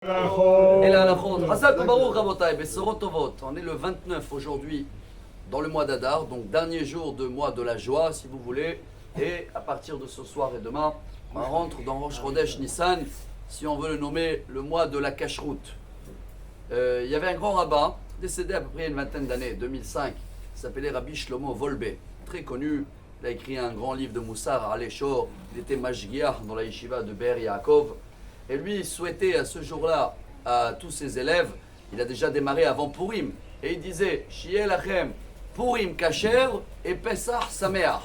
Et là, la chôte. Chazak u'baruch, rabotai, besorot tovot. On est le 29 aujourd'hui, dans le mois d'Adar, donc dernier jour de mois de la joie, si vous voulez. Et à partir de ce soir et demain, on rentre dans Rosh Chodesh Nissan, si on veut le nommer le mois de la cacheroute. Il y avait un grand rabbin, décédé à peu près une vingtaine d'années, 2005, qui s'appelait Rabbi Shlomo Wolbe, très connu. Il a écrit un grand livre de Moussar à Aléchor. Il était Mashgiach dans la yeshiva de Be'er Yaakov. Et lui, il souhaitait à ce jour-là, à tous ses élèves, il a déjà démarré avant Purim, et il disait Shiel Lachem, Purim Kacher et Pessah Sameach.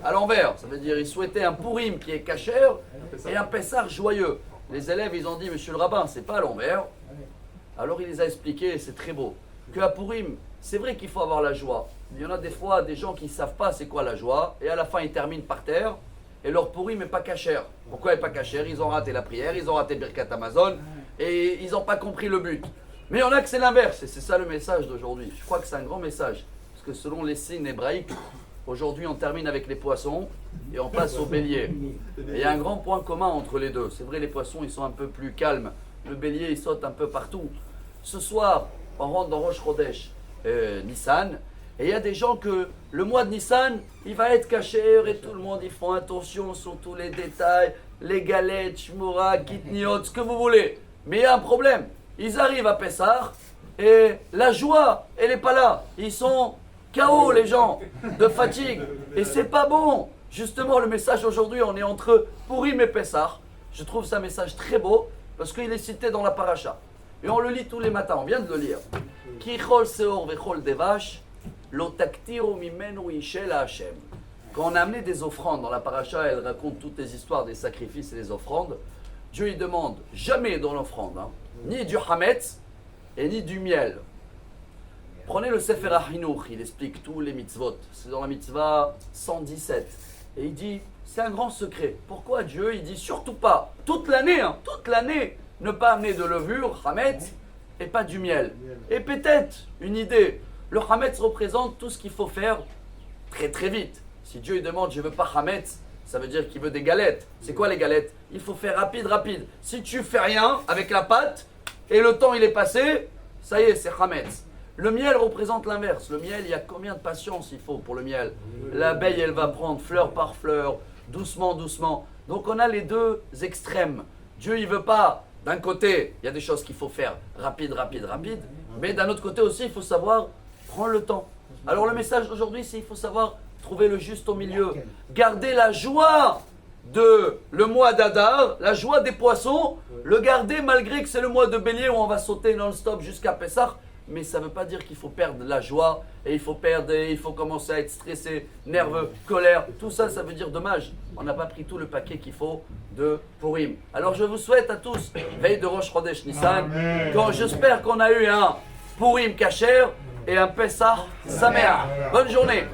À l'envers, ça veut dire il souhaitait un Purim qui est Kacher et un Pessah joyeux. Les élèves, ils ont dit Monsieur le rabbin, c'est pas à l'envers. Alors il les a expliqués, c'est très beau, qu'à Purim, c'est vrai qu'il faut avoir la joie. Il y en a des fois des gens qui ne savent pas c'est quoi la joie, et à la fin ils terminent par terre. Et leur Purim n'est pas cachère. Pourquoi il n'est pas cachère? Ils ont raté la prière, ils ont raté Birkat Amazon et ils n'ont pas compris le but. Mais il y en a que c'est l'inverse et c'est ça le message d'aujourd'hui. Je crois que c'est un grand message. Parce que selon les signes hébraïques, aujourd'hui on termine avec les poissons et on passe au bélier. Et il y a un grand point commun entre les deux. C'est vrai, les poissons ils sont un peu plus calmes. Le bélier il saute un peu partout. Ce soir, on rentre dans Rosh Chodesh Nissan. Et il y a des gens que le mois de Nissan, il va être caché et tout le monde, ils font attention sur tous les détails, les galettes, shmura, kitniot, ce que vous voulez. Mais il y a un problème. Ils arrivent à Pessah et la joie, elle n'est pas là. Ils sont KO les gens, de fatigue. Et c'est pas bon. Justement, le message aujourd'hui, on est entre Purim et Pessah. Je trouve ça un message très beau parce qu'il est cité dans la paracha. Et on le lit tous les matins, on vient de le lire. Ki chol seor vechol devash. Quand on a amené des offrandes dans la paracha, elle raconte toutes les histoires des sacrifices et des offrandes. Dieu il demande jamais dans l'offrande, ni du hametz et ni du miel. Prenez le Sefer HaChinuch, il explique tous les mitzvot. C'est dans la mitzvah 117. Et il dit, c'est un grand secret. Pourquoi Dieu il dit surtout pas, toute l'année, ne pas amener de levure, hametz, et pas du miel. Et peut-être une idée. Le hametz représente tout ce qu'il faut faire très très vite. Si Dieu il demande je veux pas hametz, ça veut dire qu'il veut des galettes. C'est quoi les galettes? Il faut faire rapide. Si tu fais rien avec la pâte et le temps il est passé, ça y est, c'est hametz. Le miel représente l'inverse. Le miel, il y a combien de patience il faut pour le miel? L'abeille elle va prendre fleur par fleur, doucement. Donc on a les deux extrêmes. Dieu il veut pas, d'un côté, il y a des choses qu'il faut faire rapide, mais d'un autre côté aussi il faut savoir prends le temps. Alors le message d'aujourd'hui, c'est qu'il faut savoir trouver le juste au milieu. Garder la joie de le mois d'Adar, la joie des poissons, le garder malgré que c'est le mois de bélier où on va sauter non-stop jusqu'à Pessah. Mais ça ne veut pas dire qu'il faut perdre la joie et il faut commencer à être stressé, nerveux, colère. Tout ça, ça veut dire dommage. On n'a pas pris tout le paquet qu'il faut de Purim. Alors je vous souhaite à tous, veille de Rosh Chodesh Nissan, j'espère qu'on a eu un Purim Kacher et un Pessah Sameach. Bonne journée.